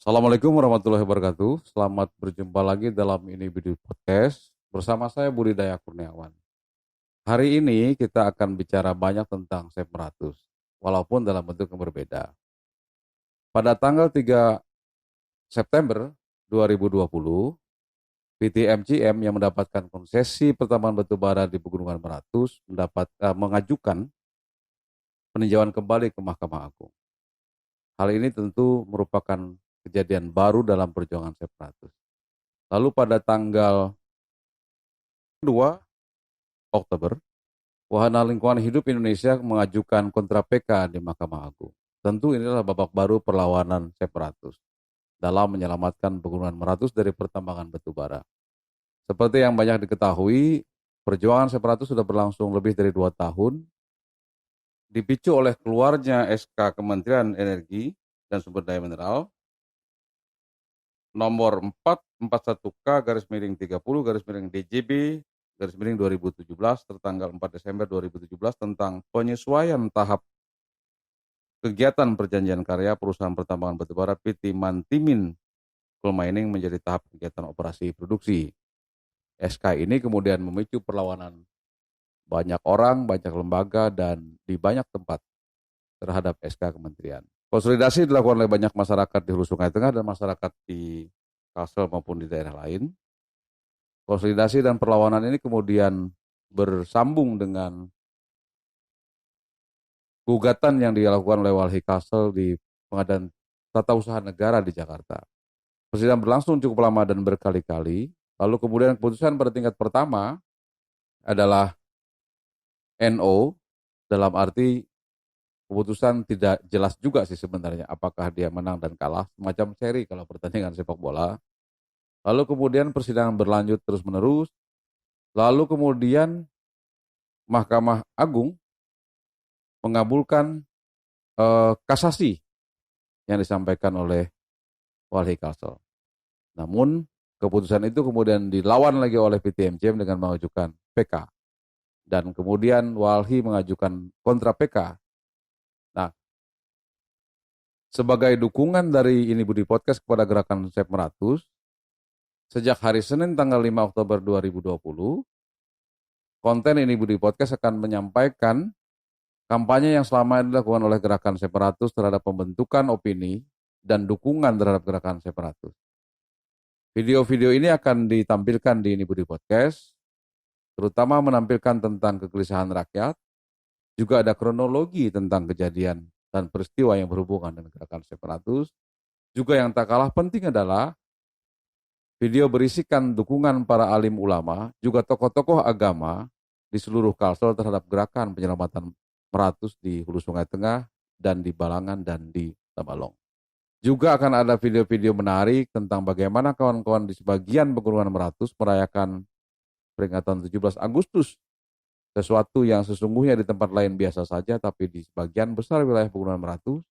Assalamualaikum warahmatullahi wabarakatuh. Selamat berjumpa lagi dalam ini video podcast bersama saya Budi Daya Kurniawan. Hari ini kita akan bicara banyak tentang Sep 100, walaupun dalam bentuk yang berbeda. Pada tanggal 3 September 2020, PT MCM yang mendapatkan konsesi pertambangan batubara di Pegunungan Meratus mengajukan peninjauan kembali ke Mahkamah Agung. Hal ini tentu merupakan kejadian baru dalam perjuangan Sep 100. Lalu pada tanggal 2 Oktober, Wahana Lingkungan Hidup Indonesia mengajukan kontra PK di Mahkamah Agung. Tentu inilah babak baru perlawanan Sep 100 dalam menyelamatkan Pegunungan Meratus dari pertambangan batubara. Seperti yang banyak diketahui, perjuangan Sep 100 sudah berlangsung lebih dari 2 tahun, dipicu oleh keluarnya SK Kementerian Energi dan Sumber Daya Mineral nomor 441-30-DJB-2017 tertanggal 4 Desember 2017 tentang penyesuaian tahap kegiatan perjanjian karya perusahaan pertambangan batubara PT Mantimin Coal Mining menjadi tahap kegiatan operasi produksi. SK ini kemudian memicu perlawanan banyak orang, banyak lembaga, dan di banyak tempat terhadap SK Kementerian. Konsolidasi dilakukan oleh banyak masyarakat di Hulu Sungai Tengah dan masyarakat di Kalsel maupun di daerah lain. Konsolidasi dan perlawanan ini kemudian bersambung dengan gugatan yang dilakukan oleh Walhi Kalsel di Pengadilan Tata Usaha Negara di Jakarta. Persidangan berlangsung cukup lama dan berkali-kali. Lalu kemudian keputusan pada tingkat pertama adalah NO, dalam arti keputusan tidak jelas juga sih sebenarnya apakah dia menang dan kalah, semacam seri kalau pertandingan sepak bola. Lalu kemudian persidangan berlanjut terus-menerus. Lalu kemudian Mahkamah Agung mengabulkan kasasi yang disampaikan oleh Walhi Kalsel. Namun keputusan itu kemudian dilawan lagi oleh PT MCM dengan mengajukan PK. Dan kemudian Walhi mengajukan kontra PK. Nah, sebagai dukungan dari ini Budi Podcast kepada gerakan Sep 100, sejak hari Senin tanggal 5 Oktober 2020, konten ini Budi Podcast akan menyampaikan kampanye yang selama ini dilakukan oleh gerakan Sep 100 terhadap pembentukan opini dan dukungan terhadap gerakan Sep 100. Video-video ini akan ditampilkan di ini Budi Podcast, terutama menampilkan tentang kegelisahan rakyat, juga ada kronologi tentang kejadian dan peristiwa yang berhubungan dengan gerakan Sep 100. Juga yang tak kalah penting adalah video berisikan dukungan para alim ulama, juga tokoh-tokoh agama di seluruh Kalsel terhadap gerakan penyelamatan Meratus di Hulu Sungai Tengah dan di Balangan dan di Tabalong. Juga akan ada video-video menarik tentang bagaimana kawan-kawan di sebagian Pegunungan Meratus merayakan peringatan 17 Agustus. Sesuatu yang sesungguhnya di tempat lain biasa saja, tapi di sebagian besar wilayah Pegunungan Meratus,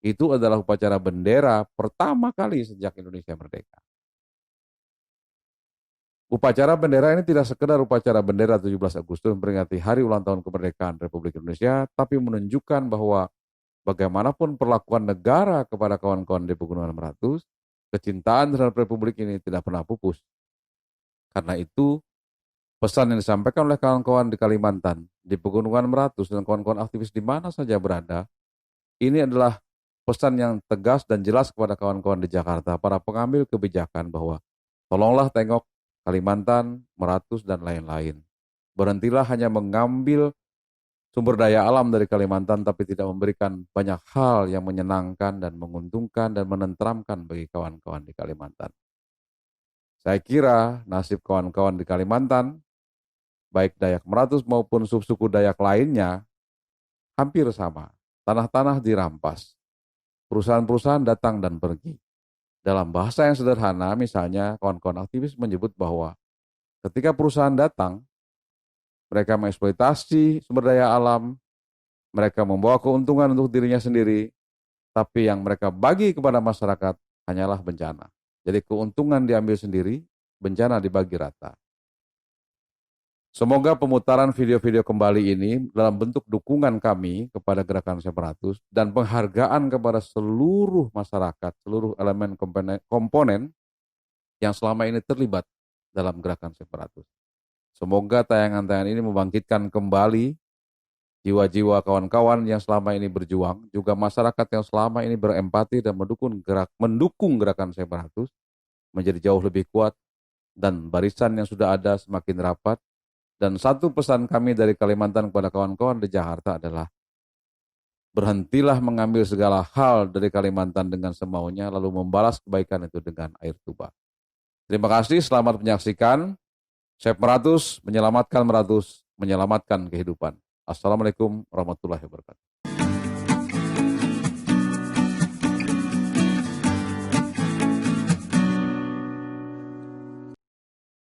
itu adalah upacara bendera pertama kali sejak Indonesia merdeka. Upacara bendera ini tidak sekedar upacara bendera 17 Agustus memperingati hari ulang tahun kemerdekaan Republik Indonesia, tapi menunjukkan bahwa bagaimanapun perlakuan negara kepada kawan-kawan di Pegunungan Meratus, kecintaan terhadap Republik ini tidak pernah pupus. Karena itu, pesan yang disampaikan oleh kawan-kawan di Kalimantan, di Pegunungan Meratus, dan kawan-kawan aktivis di mana saja berada, ini adalah pesan yang tegas dan jelas kepada kawan-kawan di Jakarta, para pengambil kebijakan bahwa tolonglah tengok Kalimantan, Meratus, dan lain-lain. Berhentilah hanya mengambil sumber daya alam dari Kalimantan, tapi tidak memberikan banyak hal yang menyenangkan dan menguntungkan dan menenteramkan bagi kawan-kawan di Kalimantan. Saya kira nasib kawan-kawan di Kalimantan, baik Dayak Meratus maupun subsuku Dayak lainnya, hampir sama. Tanah-tanah dirampas. Perusahaan-perusahaan datang dan pergi. Dalam bahasa yang sederhana, misalnya kawan-kawan aktivis menyebut bahwa ketika perusahaan datang, mereka mengeksploitasi sumber daya alam, mereka membawa keuntungan untuk dirinya sendiri, tapi yang mereka bagi kepada masyarakat hanyalah bencana. Jadi keuntungan diambil sendiri, bencana dibagi rata. Semoga pemutaran video-video kembali ini dalam bentuk dukungan kami kepada gerakan separatus dan penghargaan kepada seluruh masyarakat, seluruh elemen komponen yang selama ini terlibat dalam gerakan separatus. Semoga tayangan-tayangan ini membangkitkan kembali jiwa-jiwa kawan-kawan yang selama ini berjuang, juga masyarakat yang selama ini berempati dan mendukung gerakan separatus menjadi jauh lebih kuat dan barisan yang sudah ada semakin rapat. Dan satu pesan kami dari Kalimantan kepada kawan-kawan di Jakarta adalah berhentilah mengambil segala hal dari Kalimantan dengan semaunya lalu membalas kebaikan itu dengan air tuba. Terima kasih, selamat menyaksikan. Separatus menyelamatkan meratus, menyelamatkan kehidupan. Assalamualaikum warahmatullahi wabarakatuh.